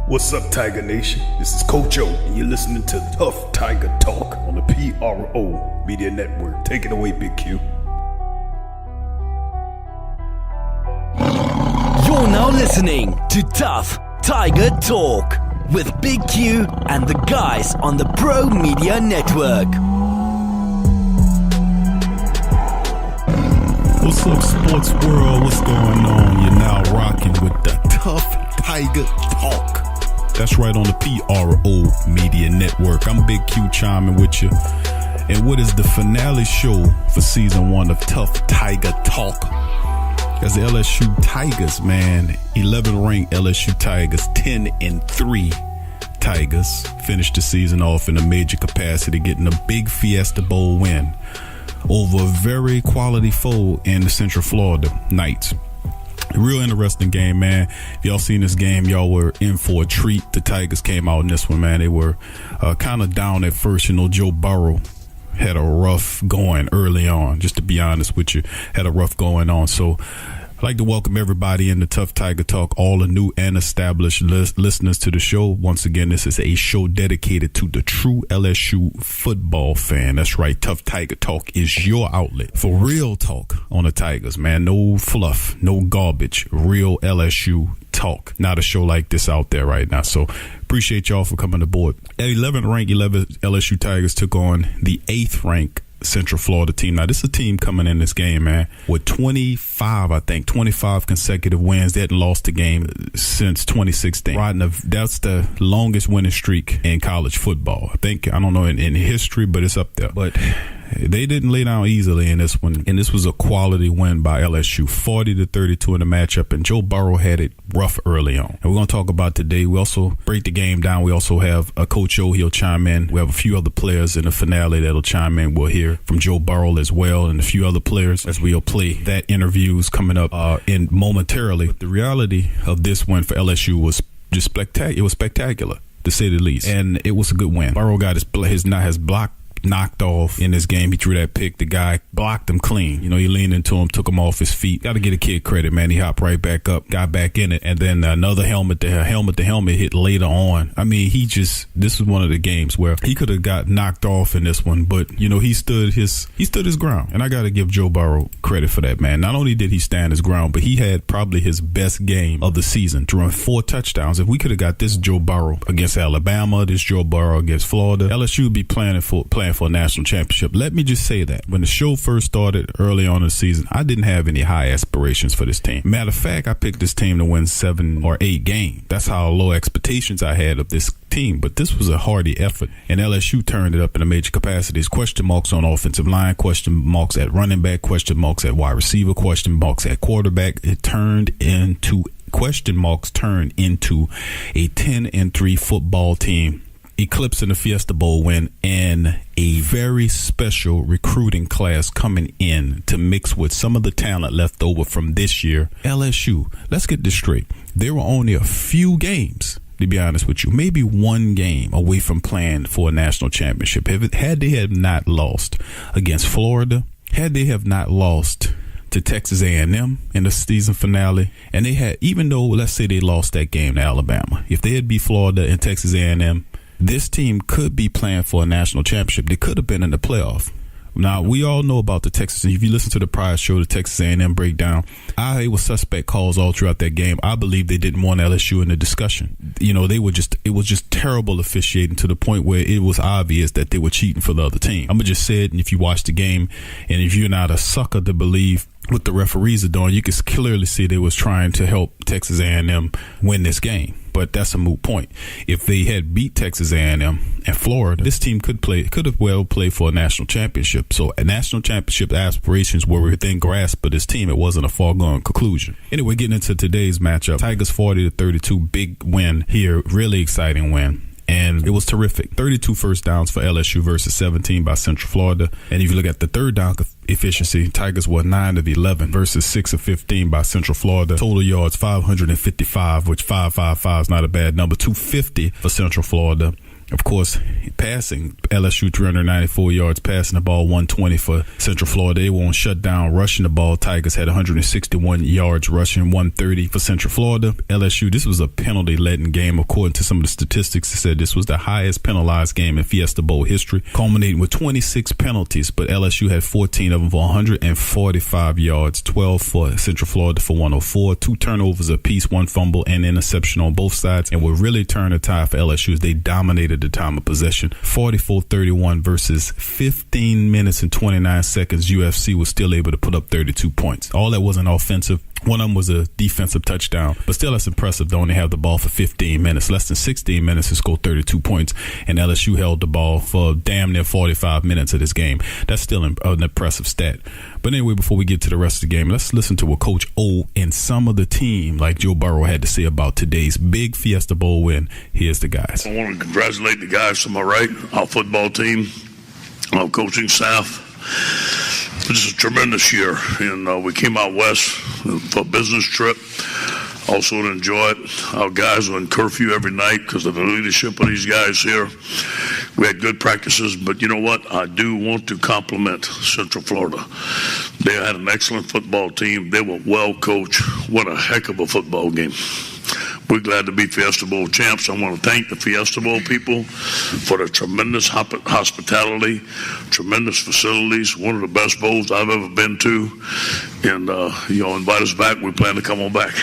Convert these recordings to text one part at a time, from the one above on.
What's up, Tiger Nation? This is Coach O, and you're listening to Tuff Tiger Talk on the PRO Media Network. Take it away, Big Q. You're now listening to Tuff Tiger Talk with Big Q and the guys on the Pro Media Network. What's up, sports world? What's going on? You're now rocking with the Tuff Tiger Talk. That's right, on the PRO Media Network. I'm Big Q chiming with you. And what is the finale show for season 1 of Tuff Tiger Talk? As the LSU Tigers, man, 11 ranked LSU Tigers, 10-3 Tigers, finished the season off in a major capacity, getting a big Fiesta Bowl win over a very quality foe in the Central Florida Knights. A real interesting game, man. If y'all seen this game, y'all were in for a treat. The Tigers came out in this one, man. They were kind of down at first. You know, Joe Burrow had a rough going early on, just to be honest with you, had a rough going on. So I'd like to welcome everybody in the Tuff Tiger Talk, all the new and established listeners to the show. Once again, this is a show dedicated to the true LSU football fan. That's right, Tuff Tiger Talk is your outlet for real talk on the Tigers, man. No fluff, no garbage, real LSU talk. Not a show like this out there right now. So appreciate y'all for coming aboard. At 11th ranked, 11 LSU Tigers took on the 8th ranked Central Florida team. Now, this is a team coming in this game, man, with 25 consecutive wins. They hadn't lost a game since 2016. That's the longest winning streak in college football. I don't know in history, but it's up there. But they didn't lay down easily in this one, and this was a quality win by LSU, 40-32 in the matchup, and Joe Burrow had it rough early on. And we're going to talk about today. We also break the game down. We also have a Coach O, he'll chime in. We have a few other players in the finale that'll chime in. We'll hear from Joe Burrow as well, and a few other players as we'll play. That interview's coming up in momentarily. But the reality of this win for LSU was just spectacular. It was spectacular, to say the least, and it was a good win. Burrow got his block knocked off in this game. He threw that pick. The guy blocked him clean. You know, he leaned into him, took him off his feet. Got to get a kid credit, man. He hopped right back up, got back in it, and then another helmet to helmet hit later on. I mean, this was one of the games where he could have got knocked off in this one, but you know, he stood his ground, and I got to give Joe Burrow credit for that, man. Not only did he stand his ground, but he had probably his best game of the season, throwing 4 touchdowns. If we could have got this Joe Burrow against Alabama, this Joe Burrow against Florida, LSU would be playing for a national championship. Let me just say that when the show first started early on in the season, I didn't have any high aspirations for this team. Matter of fact, I picked this team to win 7 or 8 games. That's how low expectations I had of this team. But this was a hearty effort, and LSU turned it up in a major capacities. Question marks on offensive line, question marks at running back, question marks at wide receiver, question marks at quarterback. Question marks turned into a 10-3 football team, eclipsing the Fiesta Bowl win, and a very special recruiting class coming in to mix with some of the talent left over from this year. LSU, let's get this straight. There were only a few games, to be honest with you, maybe one game away from playing for a national championship. Had they have not lost against Florida, had they have not lost to Texas A&M in the season finale, and they had, even though, let's say they lost that game to Alabama, if they had beat Florida and Texas A&M, this team could be playing for a national championship. They could have been in the playoff. Now, we all know about the Texas. If you listen to the prior show, the Texas A&M breakdown, it was suspect calls all throughout that game. I believe they didn't want LSU in the discussion. You know, it was just terrible officiating to the point where it was obvious that they were cheating for the other team. I'm going to just say it, and if you watch the game, and if you're not a sucker to believe what the referees are doing, you can clearly see they was trying to help Texas A&M win this game. But that's a moot point. If they had beat Texas A&M and Florida, this team could have well played for a national championship. So a national championship aspirations were within grasp of this team. It wasn't a foregone conclusion. Anyway, getting into today's matchup, Tigers 40-32, big win here, really exciting win. And it was terrific. 32 first downs for LSU versus 17 by Central Florida. And if you look at the third down efficiency, Tigers were 9 of 11 versus 6 of 15 by Central Florida. Total yards 555, which 555 is not a bad number. 250 for Central Florida. Of course, passing, LSU 394 yards, passing the ball 120 for Central Florida. They were on shutdown rushing the ball. Tigers had 161 yards rushing, 130 for Central Florida. LSU, this was a penalty-laden game. According to some of the statistics, it said this was the highest penalized game in Fiesta Bowl history, culminating with 26 penalties, but LSU had 14 of them for 145 yards, 12 for Central Florida for 104, 2 turnovers apiece, 1 fumble and interception on both sides. And what really turned the tide for LSU is they dominated the time of possession, 44-31 versus 15 minutes and 29 seconds. UFC was still able to put up 32 points. All that wasn't offensive. One of them was a defensive touchdown, but still that's impressive to only have the ball for 15 minutes, less than 16 minutes to score 32 points, and LSU held the ball for damn near 45 minutes of this game. That's still an impressive stat. But anyway, before we get to the rest of the game, let's listen to what Coach O and some of the team, like Joe Burrow, had to say about today's big Fiesta Bowl win. Here's the guys. I want to congratulate the guys to my right, our football team, our coaching staff. This is a tremendous year, and we came out west for a business trip. Also to enjoy it. Our guys were in curfew every night because of the leadership of these guys here. We had good practices, but you know what? I do want to compliment Central Florida. They had an excellent football team. They were well coached. What a heck of a football game. We're glad to be Fiesta Bowl champs. I want to thank the Fiesta Bowl people for the tremendous hospitality, tremendous facilities, one of the best bowls I've ever been to. And, invite us back. We plan to come on back.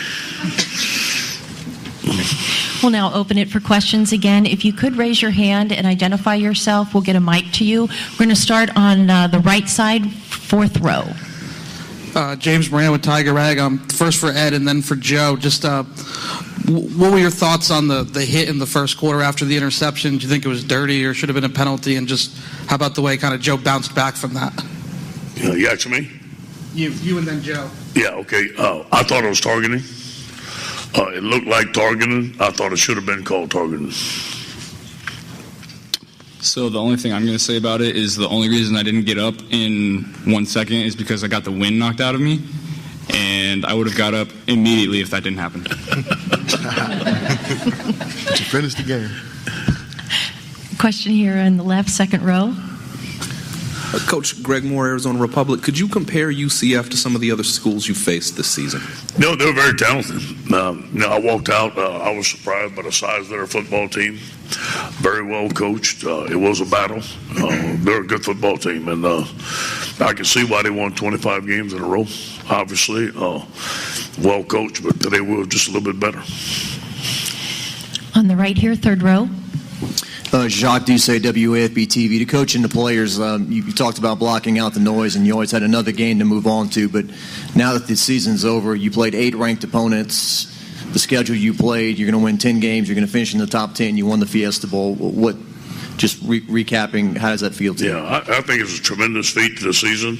We'll now open it for questions again. If you could raise your hand and identify yourself, we'll get a mic to you. We're going to start on the right side, 4th row. James Moran with Tiger Rag. First for Ed and then for Joe. Just what were your thoughts on the hit in the first quarter after the interception? Do you think it was dirty or should have been a penalty? And just how about the way kind of Joe bounced back from that? You asking me? You and then Joe. Yeah, okay. I thought it was targeting. It looked like targeting. I thought it should have been called targeting. So the only thing I'm going to say about it is the only reason I didn't get up in 1 second is because I got the wind knocked out of me, and I would have got up immediately if that didn't happen. To finish the game. Question here on the left, 2nd row. Coach Greg Moore, Arizona Republic. Could you compare UCF to some of the other schools you faced this season? No, they were very talented. I walked out. I was surprised by the size of their football team. Very well coached. It was a battle. They're a good football team, and I can see why they won 25 games in a row. Obviously, well coached, but they were just a little bit better. On the right here, 3rd row. Jacques Doucet, WAFB TV. To coach and the players, you talked about blocking out the noise, and you always had another game to move on to. But now that the season's over, you played 8 ranked opponents. The schedule you played, you're going to win 10 games. You're going to finish in the top 10. You won the Fiesta Bowl. What? Just recapping, how does that feel to you? Yeah, I think it's a tremendous feat to the season.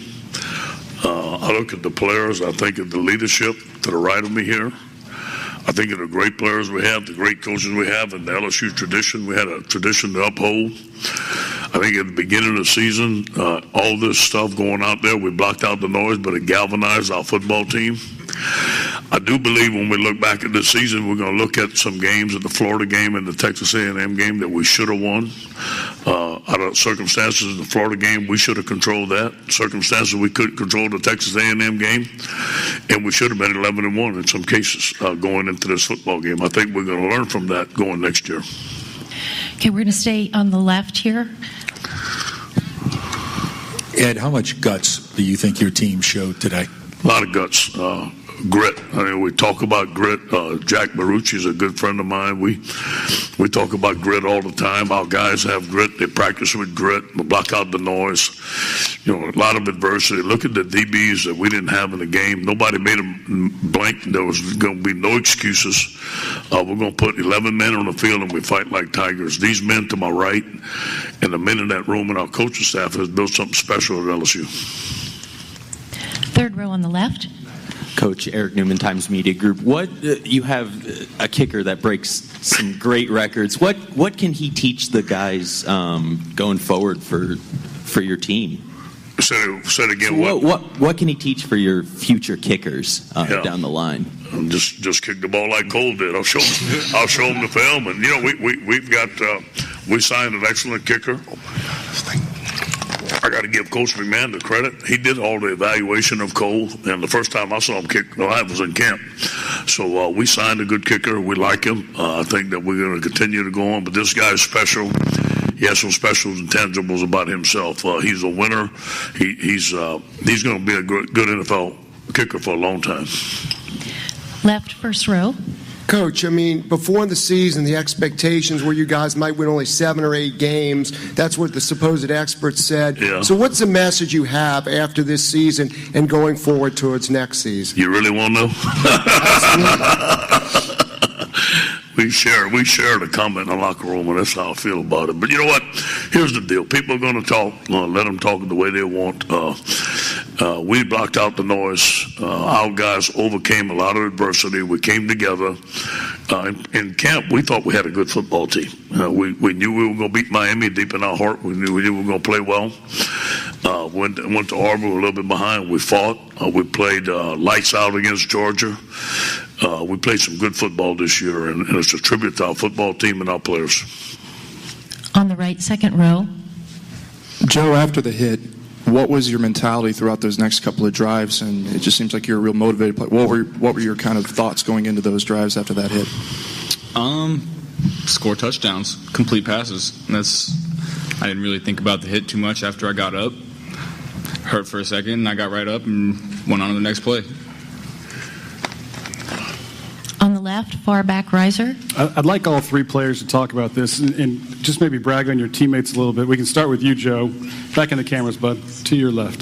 I look at the players. I think of the leadership to the right of me here. I think of the great players we have, the great coaches we have, and the LSU tradition. We had a tradition to uphold. I think at the beginning of the season, all this stuff going out there, we blocked out the noise, but it galvanized our football team. I do believe when we look back at this season, we're going to look at some games, at the Florida game and the Texas A&M game, that we should have won. Out of circumstances, the Florida game, we should have controlled that. Circumstances, we couldn't control the Texas A&M game, and we should have been 11-1 in some cases going into this football game. I think we're going to learn from that going next year. Okay, we're going to stay on the left here. Ed, how much guts do you think your team showed today? A lot of guts. Grit. I mean, we talk about grit. Jack Marucci is a good friend of mine. We talk about grit all the time. Our guys have grit. They practice with grit. We block out the noise. A lot of adversity. Look at the DBs that we didn't have in the game. Nobody made them blank. There was going to be no excuses. We're going to put 11 men on the field, and we fight like tigers. These men to my right and the men in that room and our coaching staff has built something special at LSU. 3rd row on the left. Coach Eric Newman, Times Media Group. You have a kicker that breaks some great records. What can he teach the guys going forward for your team? Say it again. So what can he teach for your future kickers down the line? Just kick the ball like Cole did. I'll show them the film, and we've got We signed an excellent kicker. I got to give Coach McMahon the credit. He did all the evaluation of Cole, and the first time I saw him kick, I was in camp. So we signed a good kicker. We like him. I think that we're going to continue to go on, but this guy's special. He has some special intangibles about himself. He's a winner. He's going to be a good NFL kicker for a long time. Left, first row. Coach, I mean, before the season, the expectations were you guys might win only 7 or 8 games. That's what the supposed experts said. Yeah. So what's the message you have after this season and going forward towards next season? You really want to know? We share the comment in the locker room, and that's how I feel about it. But you know what? Here's the deal. People are going to talk. Let them talk the way they want. We blocked out the noise. Our guys overcame a lot of adversity. We came together. In camp, we thought we had a good football team. We knew we were going to beat Miami deep in our heart. We knew we were going to play well. Went to Auburn, we were a little bit behind. We fought. We played lights out against Georgia. We played some good football this year, and it's a tribute to our football team and our players. On the right, second row. Joe, after the hit, what was your mentality throughout those next couple of drives? And it just seems like you're a real motivated player. What were your kind of thoughts going into those drives after that hit? Score touchdowns, complete passes. I didn't really think about the hit too much after I got up. Hurt for a second, and I got right up and went on to the next play. On the left, far back riser. I'd like all 3 players to talk about this and just maybe brag on your teammates a little bit. We can start with you, Joe. Back in the cameras, bud. To your left.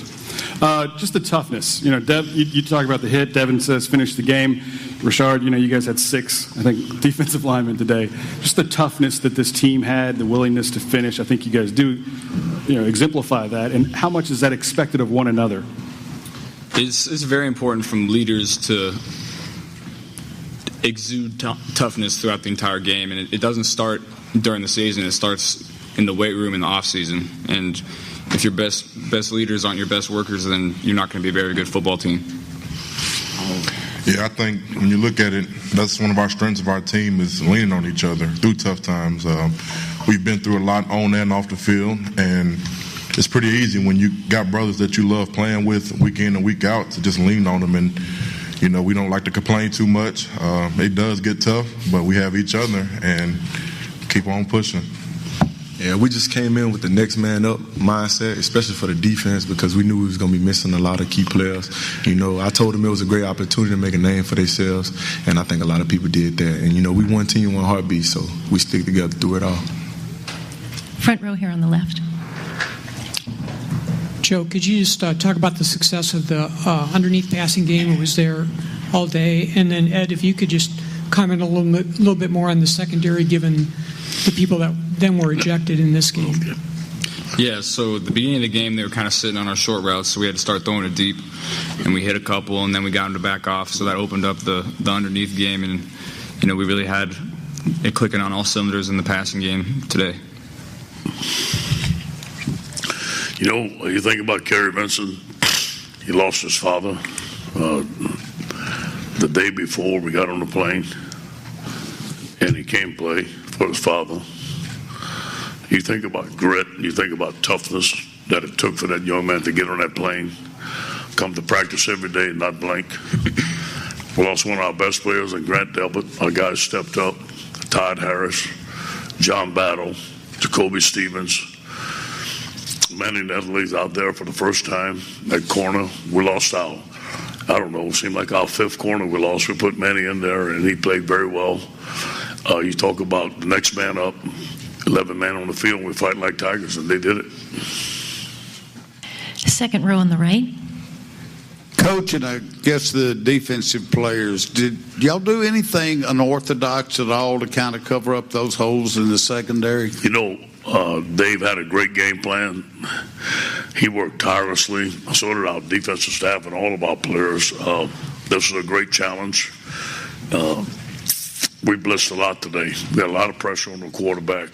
Just the toughness. You know, Dev, you talk about the hit. Devon says finish the game. Rashad, you guys had 6, I think, defensive linemen today. Just the toughness that this team had, the willingness to finish. I think you guys do, exemplify that. And how much is that expected of one another? It's very important from leaders to exude toughness throughout the entire game, and it doesn't start during the season. It starts in the weight room in the off season. And if your best leaders aren't your best workers, then you're not going to be a very good football team. Yeah, I think when you look at it, that's one of our strengths of our team is leaning on each other through tough times. We've been through a lot on and off the field, and it's pretty easy when you got brothers that you love playing with week in and week out to just lean on them. And we don't like to complain too much. It does get tough, but we have each other and keep on pushing. Yeah, we just came in with the next man up mindset, especially for the defense, because we knew we was going to be missing a lot of key players. I told them it was a great opportunity to make a name for themselves, and I think a lot of people did that. And, we one team, one heartbeat, so we stick together through it all. Front row here on the left. Joe, could you just talk about the success of the underneath passing game? It was there all day. And then, Ed, if you could just comment a little bit more on the secondary, given the people that then were ejected in this game. Yeah, so at the beginning of the game, they were kind of sitting on our short routes, so we had to start throwing it deep. And we hit a couple, and then we got them to back off, so that opened up the underneath game. And, we really had it clicking on all cylinders in the passing game today. You think about Kerry Benson, he lost his father the day before we got on the plane, and he came play for his father. You think about grit, you think about toughness that it took for that young man to get on that plane, come to practice every day and not blink. We lost one of our best players in Grant Delbert. Our guys stepped up, Todd Harris, John Battle, Jacoby Stevens, Manny Netley's out there for the first time at corner. We lost it seemed like our 5th corner we lost. We put Manny in there, and he played very well. You talk about the next man up, 11 men on the field, and we fight like Tigers, and they did it. Second row on the right. Coach, and I guess the defensive players, did y'all do anything unorthodox at all to kind of cover up those holes in the secondary? Dave had a great game plan. He worked tirelessly. So did our defensive staff and all of our players. This was a great challenge. We blitzed a lot today. We had a lot of pressure on the quarterback.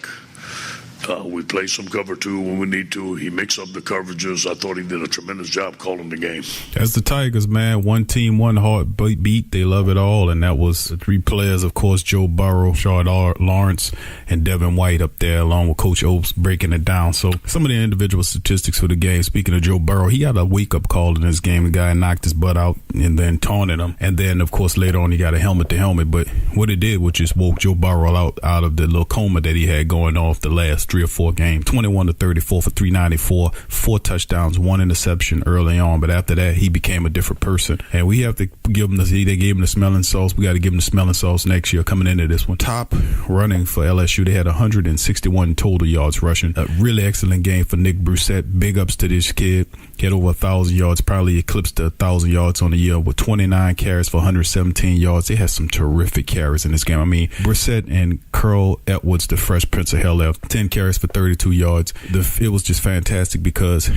We play some cover 2 when we need to. He makes up the coverages. I thought he did a tremendous job calling the game. That's the Tigers, man. One team, one heart beat. They love it all. And that was the 3 players, of course, Joe Burrow, Rashad Lawrence, and Devon White up there, along with Coach Opes breaking it down. So some of the individual statistics for the game. Speaking of Joe Burrow, he got a wake-up call in this game. The guy knocked his butt out and then taunted him. And then, of course, later on, he got a helmet-to-helmet. But what it did was just woke Joe Burrow out of the little coma that he had going off the last 3 or 4 games. 21-34 for 394, 4 touchdowns, 1 interception early on. But after that, he became a different person. And we have to give him they gave him the smelling sauce. We got to give him the smelling sauce next year coming into this one. Top running for LSU. They had 161 total yards rushing. A really excellent game for Nick Brissett. Big ups to this kid. He had over 1,000 yards, probably eclipsed 1,000 yards on the year with 29 carries for 117 yards. They had some terrific carries in this game. I mean, Brissett and Curl Edwards, the fresh Prince of Hell, 10 carries for 32 yards. It was just fantastic because,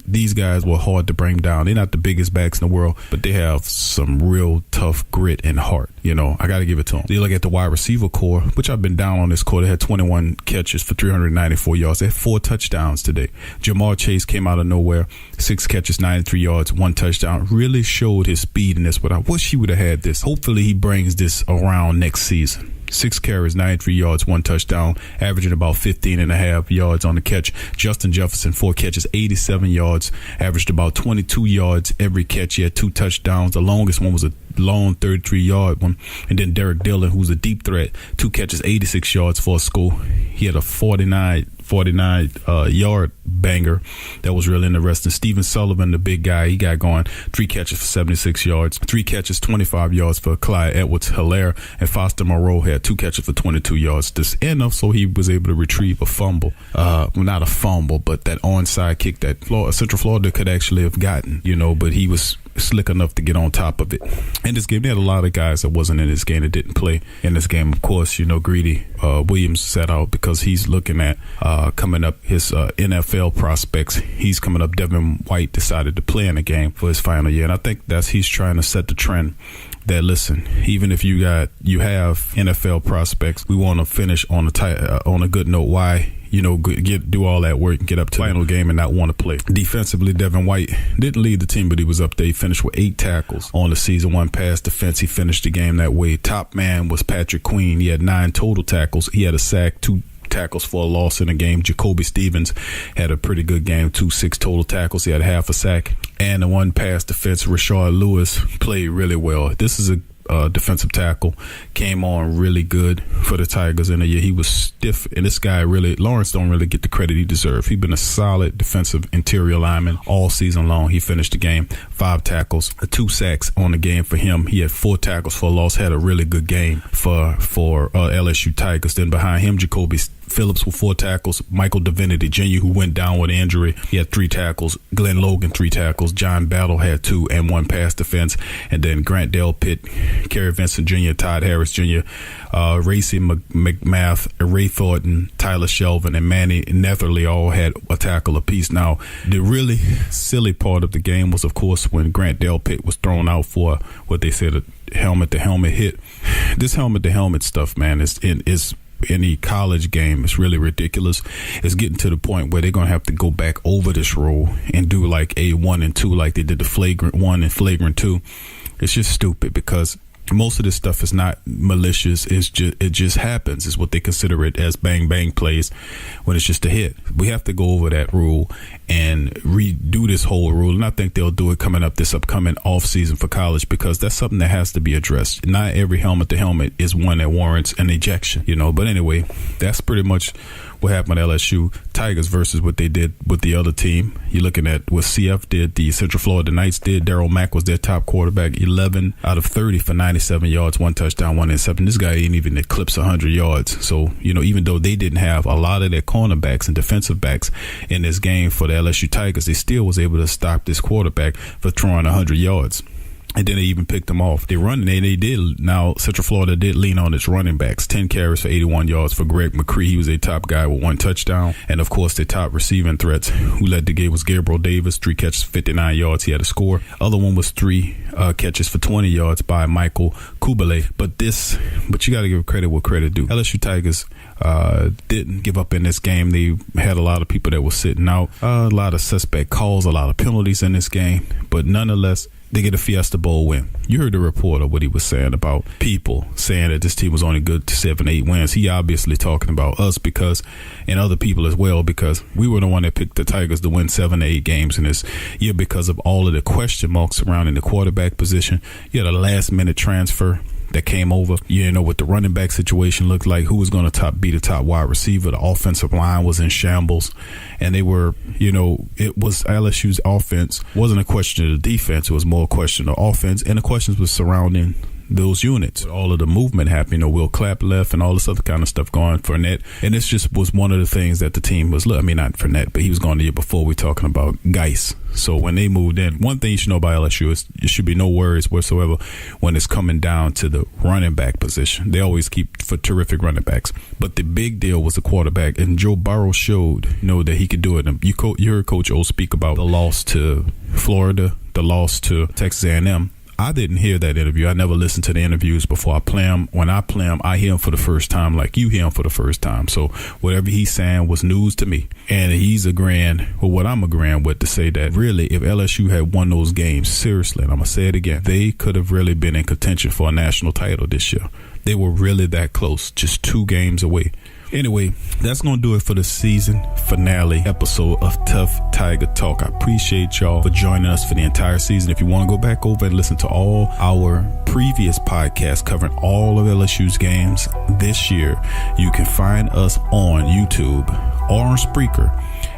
these guys were hard to bring down. They're not the biggest backs in the world, but they have some real tough grit and heart. I got to give it to them. You look at the wide receiver core, which I've been down on this core. They had 21 catches for 394 yards. They had 4 touchdowns today. Jamar Chase came out of nowhere, 6 catches, 93 yards, 1 touchdown. Really showed his speed in this, but I wish he would have had this. Hopefully he brings this around next season. 6 carries, 93 yards, 1 touchdown, averaging about 15.5 yards on the catch. Justin Jefferson, 4 catches, 87 yards, averaged about 22 yards every catch. He had 2 touchdowns. The longest one was a long 33-yard one. And then Derek Dillon, who's a deep threat, 2 catches, 86 yards for a score. He had a 49-yard banger that was real interesting. Steven Sullivan, the big guy, he got going. 3 catches for 76 yards. 3 catches, 25 yards for Clyde Edwards-Helaire. And Foster Moreau had 2 catches for 22 yards. This enough so he was able to retrieve a fumble. Well, not a fumble, but that onside kick that Central Florida could actually have gotten, but he was slick enough to get on top of it. In this game, they had a lot of guys that wasn't in this game that didn't play in this game. Of course, Greedy Williams sat out because he's looking at coming up his NFL prospects. He's coming up. Devon White decided to play in the game for his final year, and I think he's trying to set the trend that, listen, even if you have NFL prospects, we want to finish on a good note. Why? Do all that work and get up to the final game and not want to play. Defensively, Devon White didn't lead the team, but he was up there. He finished with 8 tackles on the season, 1 pass defense. He finished the game that way. Top man was Patrick Queen. He had 9 total tackles. He had a sack, 2 tackles for a loss in the game. Jacoby Stevens had a pretty good game, 6 total tackles. He had half a sack and a 1 pass defense. Rashad Lewis played really well. This is a defensive tackle, came on really good for the Tigers in the year. He was stiff, and this guy Lawrence don't really get the credit he deserves. He's been a solid defensive interior lineman all season long. He finished the game, 5 tackles, 2 sacks on the game for him. He had 4 tackles for a loss, had a really good game for LSU Tigers. Then behind him, Jacoby Phillips with 4 tackles. Michael Divinity Jr., who went down with an injury, he had 3 tackles. Glenn Logan, 3 tackles. John Battle had 2 and 1 pass defense. And then Grant Delpit, Kerry Vincent Jr., Todd Harris Jr., Racy McMath, Ray Thornton, Tyler Shelvin, and Manny Netherly all had a tackle apiece. Now, the really silly part of the game was, of course, when Grant Delpit was thrown out for what they said a helmet-to-helmet hit. This helmet-to-helmet stuff, man, is any college game is really ridiculous. It's getting to the point where they're going to have to go back over this rule and do like a 1 and 2 like they did the flagrant 1 and flagrant 2. It's just stupid because most of this stuff is not malicious. It just happens. It's what they consider it as bang bang plays when it's just a hit. We have to go over that rule and redo this whole rule, and I think they'll do it coming up this upcoming off season for college because that's something that has to be addressed. Not every helmet to helmet is one that warrants an ejection, But anyway, that's pretty much what happened at LSU Tigers versus what they did with the other team. You're looking at what CF did, the Central Florida Knights did. Darryl Mack was their top quarterback, 11 out of 30 for 97 yards, 1 touchdown, 1 interception. This guy ain't even eclipsed 100 yards. So, even though they didn't have a lot of their cornerbacks and defensive backs in this game for the LSU Tigers, they still was able to stop this quarterback for throwing 100 yards. And then they even picked them off. They did. Now, Central Florida did lean on its running backs. 10 carries for 81 yards for Greg McCree. He was a top guy with 1 touchdown. And, of course, the top receiving threats who led the game was Gabriel Davis. 3 catches, 59 yards. He had a score. Other one was 3 catches for 20 yards by Michael Kubale. But you got to give credit where credit due. LSU Tigers didn't give up in this game. They had a lot of people that were sitting out. A lot of suspect calls, a lot of penalties in this game. But nonetheless, they get a Fiesta Bowl win. You heard the reporter what he was saying about people saying that this team was only good to 7-8 wins. He obviously talking about us and other people as well, because we were the one that picked the Tigers to win 7-8 games in this year because of all of the question marks surrounding the quarterback position. You had a last minute transfer that came over. You didn't know what the running back situation looked like, who was going to be the top wide receiver. The offensive line was in shambles, and they were, it was LSU's offense. It wasn't a question of the defense. It was more a question of offense, and the questions was surrounding those units. All of the movement happening, Will Clapp left and all this other kind of stuff going for Fournette. And this just was one of the things that the team was, not Fournette, but he was gone the year before. We're talking about Geis. So when they moved in, one thing you should know about LSU is there should be no worries whatsoever when it's coming down to the running back position. They always keep for terrific running backs. But the big deal was the quarterback, and Joe Burrow showed, that he could do it. You heard Coach O speak about the loss to Florida, the loss to Texas A&M. I didn't hear that interview. I never listened to the interviews before I play him. When I play him, I hear him for the first time like you hear him for the first time. So whatever he's saying was news to me. And he's agreeing with what I'm agreeing with, to say that really if LSU had won those games, seriously, and I'm going to say it again, they could have really been in contention for a national title this year. They were really that close, just 2 games away. Anyway, that's going to do it for the season finale episode of Tough Tiger Talk. I appreciate y'all for joining us for the entire season. If you want to go back over and listen to all our previous podcasts covering all of LSU's games this year, you can find us on YouTube or on Spreaker.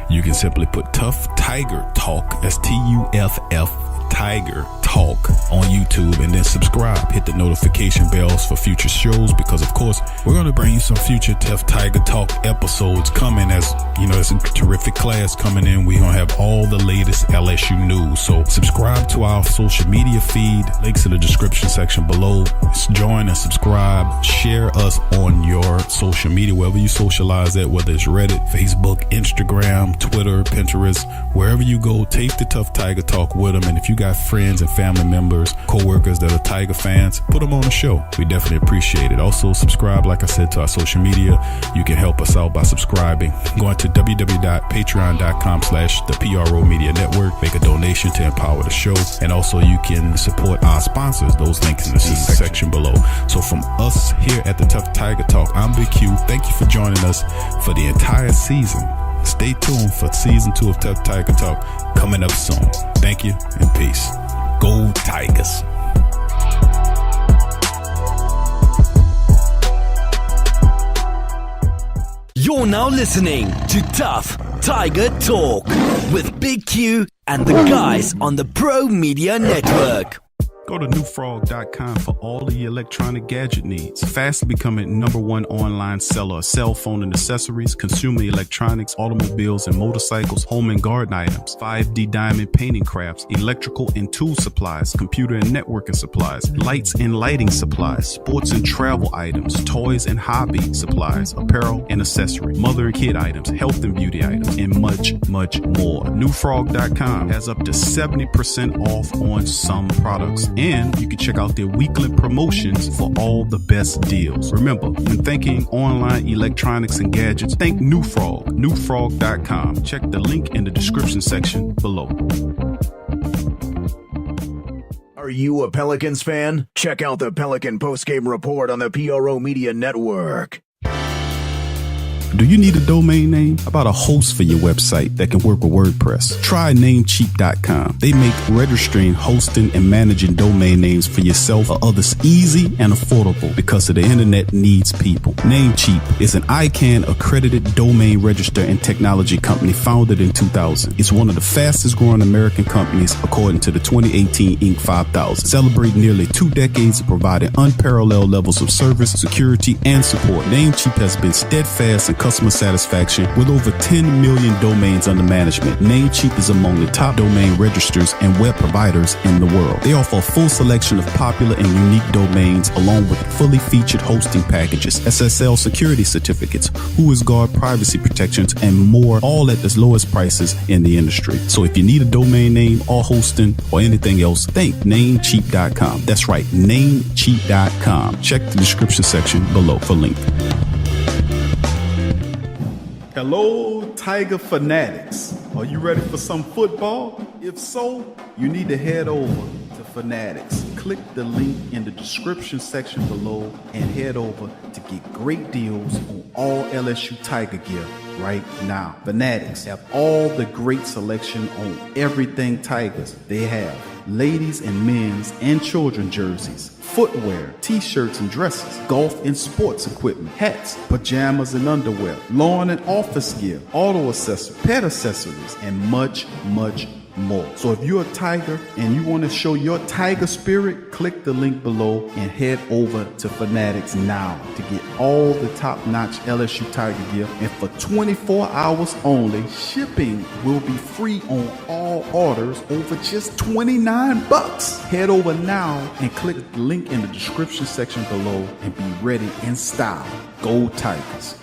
You can simply put Tough Tiger Talk, STUFF Tiger Talk on YouTube, and then subscribe. Hit the notification bells for future shows, because of course we're going to bring you some future Tough Tiger Talk episodes coming. As you know, there's a terrific class coming in. We're going to have all the latest LSU news. So subscribe to our social media feed. Links in the description section below. Join and subscribe. Share us on your social media, wherever you socialize at, whether it's Reddit, Facebook, Instagram, Twitter, Pinterest, wherever you go. Take the Tough Tiger Talk with them. And if you got friends and family members, co-workers that are Tiger fans, put them on the show. We definitely appreciate it. Also subscribe, like I said, to our social media. You can help us out by subscribing. Going to www.patreon.com/the PRO Media Network. Make a donation to empower the show. And also you can support our sponsors. Those links in the section below. So from us here at the Tough Tiger Talk, I'm Big Q. Thank you for joining us for the entire season. Stay tuned for season 2 of Tough Tiger Talk coming up soon. Thank you and peace. Go Tigers. You're now listening to Tough Tiger Talk with Big Q and the guys on the Pro Media Network. Go to newfrog.com for all of your electronic gadget needs. Fast becoming #1 online seller of cell phone and accessories, consumer electronics, automobiles and motorcycles, home and garden items, 5D diamond painting crafts, electrical and tool supplies, computer and networking supplies, lights and lighting supplies, sports and travel items, toys and hobby supplies, apparel and accessory, mother and kid items, health and beauty items, and much, much more. Newfrog.com has up to 70% off on some products. And you can check out their weekly promotions for all the best deals. Remember, when thinking online electronics and gadgets, think New Frog. Newfrog.com. Check the link in the description section below. Are you a Pelicans fan? Check out the Pelican postgame report on the PRO Media Network. Do you need a domain name? How about a host for your website that can work with WordPress? Try Namecheap.com. They make registering, hosting, and managing domain names for yourself or others easy and affordable because the internet needs people. Namecheap is an ICANN accredited domain register and technology company founded in 2000. It's one of the fastest growing American companies according to the 2018 Inc. 5000. Celebrating nearly 2 decades of providing unparalleled levels of service, security, and support. Namecheap has been steadfast and customer satisfaction with over 10 million domains under management. Namecheap is among the top domain registers and web providers in the world. They offer a full selection of popular and unique domains along with fully featured hosting packages, SSL security certificates, WhoisGuard privacy protections, and more, all at the lowest prices in the industry. So if you need a domain name or hosting or anything else, think Namecheap.com. That's right, Namecheap.com. Check the description section below for link. Hello, Tiger fanatics. Are you ready for some football? If so, you need to head over to Fanatics. Click the link in the description section below and head over to get great deals on all LSU Tiger gear right now. Fanatics have all the great selection on everything Tigers. They have ladies and men's and children jerseys, footwear, t-shirts and dresses, golf and sports equipment, hats, pajamas and underwear, lawn and office gear, auto accessories, pet accessories, and much, much more. So if you're a Tiger and you want to show your Tiger spirit, click the link below and head over to Fanatics now to get all the top-notch LSU Tiger gear. And for 24 hours only, shipping will be free on all orders over just $29. Head over now and click the link in the description section below and be ready in style. Go Tigers.